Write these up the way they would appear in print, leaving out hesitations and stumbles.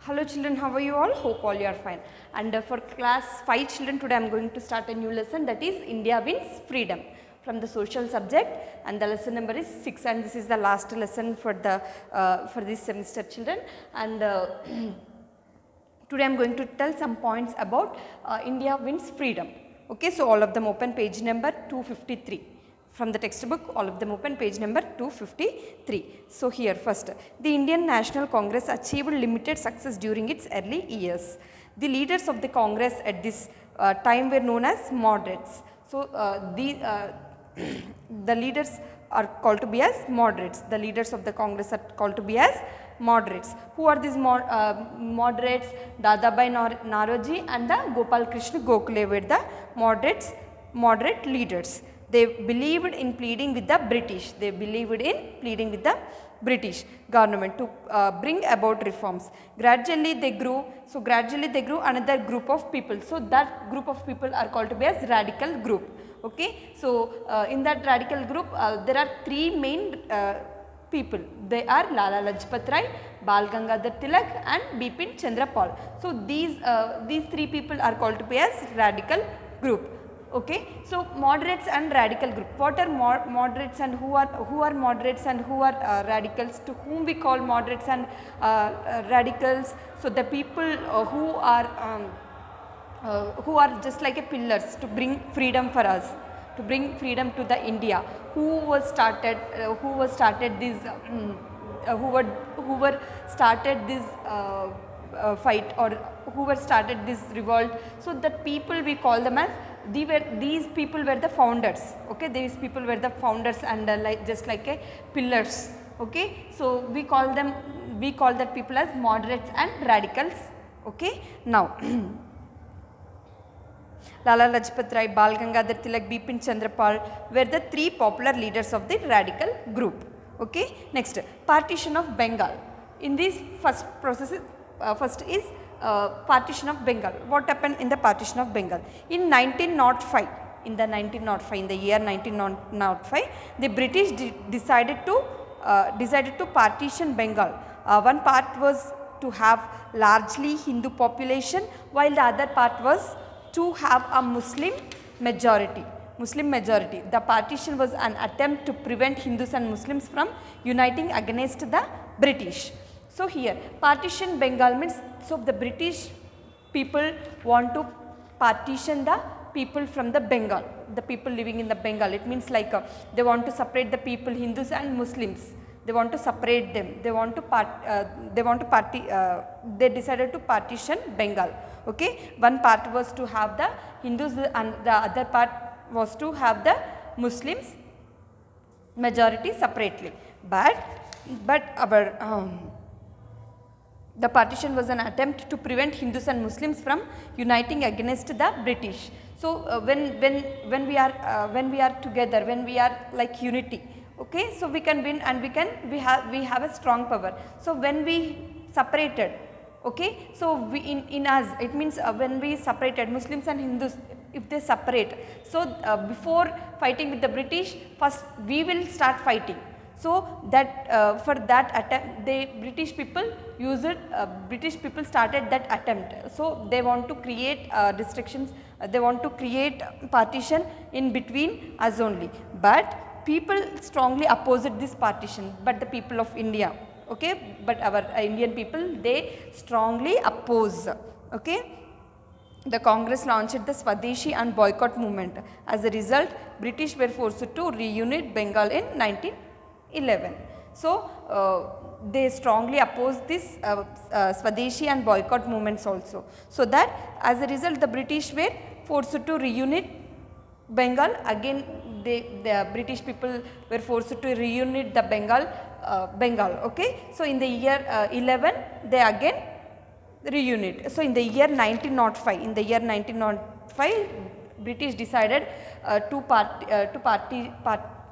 Hello children, how are you all? Hope all you are fine. And for class 5 children, today I am going to start a new lesson, that is India Wins Freedom from the social subject, and the lesson number is 6, and this is the last lesson for this semester children. And today I am going to tell some points about India Wins Freedom. Okay, so all of them open page number 253. From the textbook, all of them open page number 253. So here first, the Indian National Congress achieved limited success during its early years. The leaders of the Congress at this time were known as moderates. So the leaders are called to be as moderates. The leaders of the Congress are called to be as moderates. Who are these moderates? Dadabhai Naoroji and the Gopal Krishna Gokhale were the moderate leaders. They believed in pleading with the British. They believed in pleading with the British government to bring about reforms. Gradually they grew. So gradually they grew another group of people. So that group of people are called to be as radical group. Okay. So in that radical group there are three main people. They are Lala Lajpat Rai, Bal Gangadhar Tilak and Bipin Chandra Pal. So these three people are called to be as radical group. Okay, so moderates and radical group. What are moderates and who are moderates and who are radicals? To whom we call moderates and radicals? So the people who are just like a pillars to bring freedom for us, to bring freedom to the India. Who started this? Who were started this fight, or who were started this revolt? So the people we call them as these people were the founders. Okay, these people were the founders and just like a pillars. Okay, so we call that people as moderates and radicals. Okay, now Lala Lajpat Rai, Bal Gangadhar Tilak, Bipin Chandra Pal were the three popular leaders of the radical group. Okay, next, Partition of Bengal. In this first process, first is Partition of Bengal. What happened in the Partition of Bengal? In 1905, in the year 1905, the British decided to partition Bengal. One part was to have largely Hindu population, while the other part was to have a Muslim majority. The partition was an attempt to prevent Hindus and Muslims from uniting against the British. So here partition Bengal means, so the British people want to partition the people from the Bengal, the people living in the Bengal. It means like they want to separate the people, Hindus and Muslims. They want to separate them. They decided to partition Bengal. Okay, one part was to have the Hindus and the other part was to have the Muslims majority separately. But our the partition was an attempt to prevent Hindus and Muslims from uniting against the British. So when we are together, when we are like unity, okay, so we can win and we have a strong power. So when we separated, okay, so in us, it means when we separated Muslims and Hindus, if they separate, so before fighting with the British, first we will start fighting. So that for that attempt, British people started that attempt. So they want to create restrictions, they want to create partition in between us only. But people strongly opposed this partition, but the people of India, okay, but our Indian people, they strongly oppose. Okay. The Congress launched the Swadeshi and Boycott movement. As a result, British were forced to reunite Bengal in 1911. So they strongly opposed this Swadeshi and Boycott movements also. So that as a result, the British were forced to reunite Bengal. Again, the British people were forced to reunite the Bengal. Okay. So in the year 11, they again reunite. So in the year 1905, British decided to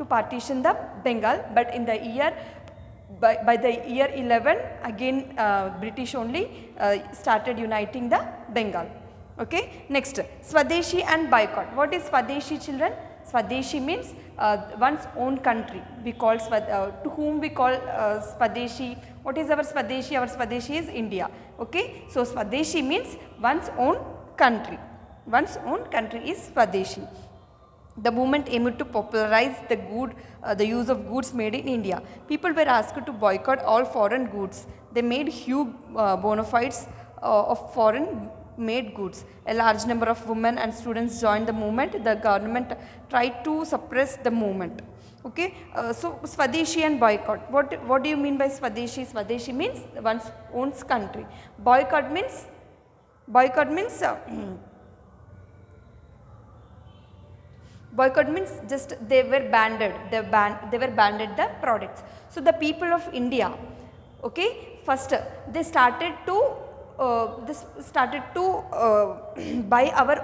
partition the Bengal, but in the year by the year 11, again British only started uniting the Bengal. Okay. Next, Swadeshi and Boycott. What is Swadeshi, children? Swadeshi means one's own country. We call to whom we call Swadeshi. What is our Swadeshi? Our Swadeshi is India. Okay, so Swadeshi means one's own country. One's own country is Swadeshi. The movement aimed to popularize the use of goods made in India. People were asked to boycott all foreign goods. They made huge bona fides of foreign made goods. A large number of women and students joined the movement. The government tried to suppress the movement. Okay, so Swadeshi and boycott. What do you mean by Swadeshi? Swadeshi means one's own country. Boycott means boycott means just they were banned. They were banned the products. So the people of India, okay, first they started to buy our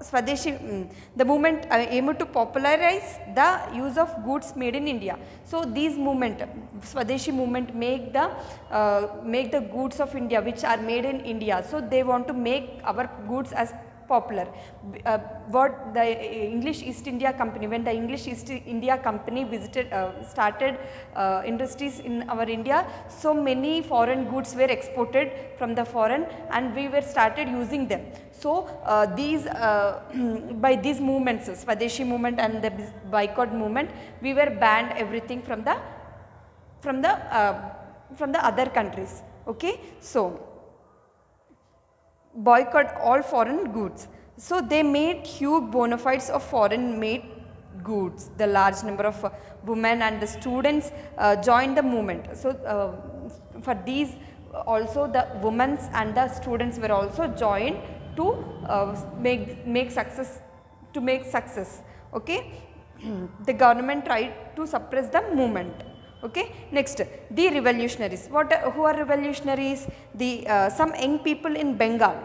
Swadeshi. The movement aimed to popularize the use of goods made in India. So these movement, Swadeshi movement, make the goods of India which are made in India. So they want to make our goods as popular. What the English East India Company, when the English East India Company started industries in our India, so many foreign goods were exported from the foreign and we were started using them. So by these movements, Swadeshi movement and the boycott movement, we were banned everything from the other countries. Okay, so boycott all foreign goods. So they made huge bona fides of foreign made goods. The large number of women and the students joined the movement. So for these also the women and the students were also joined to make success. Okay, the government tried to suppress the movement. Okay, next the revolutionaries. Who are revolutionaries? Some young people in Bengal.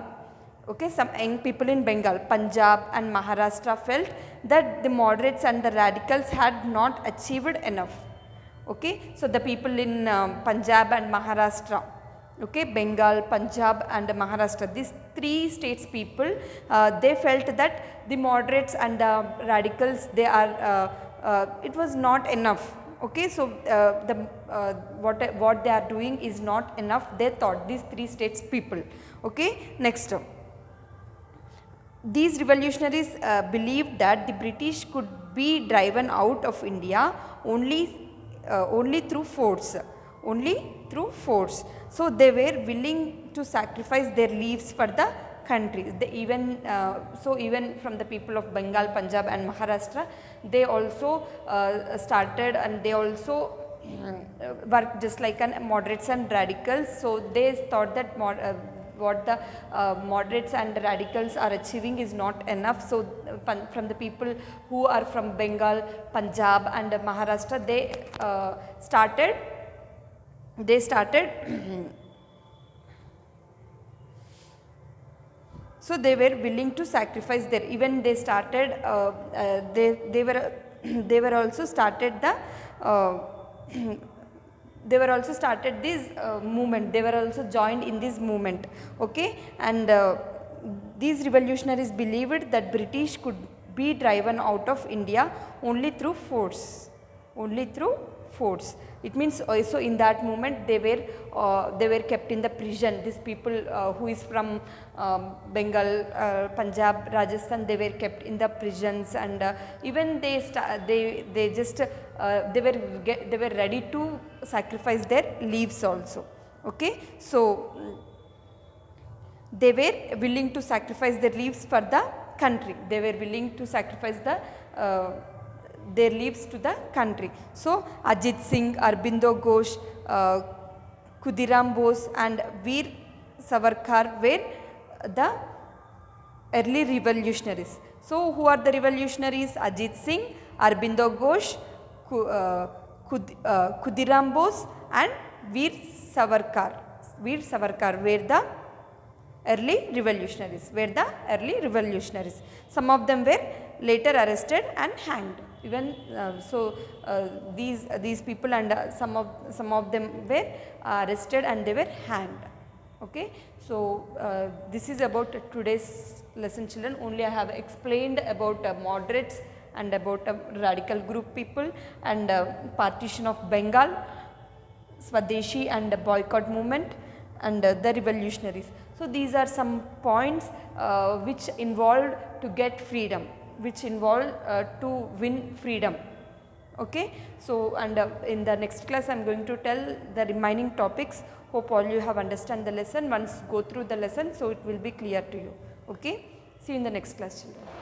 Okay, some young people in Bengal, Punjab and Maharashtra felt that the moderates and the radicals had not achieved enough. Okay, so the people in Punjab and Maharashtra, okay, Bengal, Punjab and Maharashtra, these three states people, they felt that the moderates and the radicals, it was not enough. Okay, so what they are doing is not enough, they thought, these three states people. Okay, next, these revolutionaries believed that the British could be driven out of India only through force. So they were willing to sacrifice their lives for the country. Even from the people of Bengal, Punjab and Maharashtra, they also started and they also worked just like moderates and radicals. So they thought that what the moderates and radicals are achieving is not enough. So from the people who are from Bengal, Punjab and Maharashtra, they started so they were willing to sacrifice their, even they started they were also started this movement. They were also joined in this movement. Okay, and these revolutionaries believed that British could be driven out of India only through force. It means also in that moment they were kept in the prison. These people who is from Bengal, Punjab, Rajasthan, they were kept in the prisons, and even they were ready to sacrifice their lives also. Okay, so they were willing to sacrifice their lives for the country. They were willing to sacrifice their lives to the country. So Ajit Singh, Aurobindo Ghosh, Khudiram Bose and Veer Savarkar were the early revolutionaries. So who are the revolutionaries? Ajit Singh, Aurobindo Ghosh, Khudiram Bose and Veer Savarkar. Veer Savarkar were the early revolutionaries. Some of them were later arrested and hanged. Even these people and some of them were arrested and they were hanged. Okay, so this is about today's lesson, children. Only I have explained about moderates and about radical group people, and partition of Bengal, Swadeshi and boycott movement, and the revolutionaries. So these are some points which involved to get freedom, which involved to win freedom. Okay. So, and in the next class I am going to tell the remaining topics. Hope all you have understand the lesson. Once go through the lesson, so it will be clear to you. Okay. See you in the next class, children.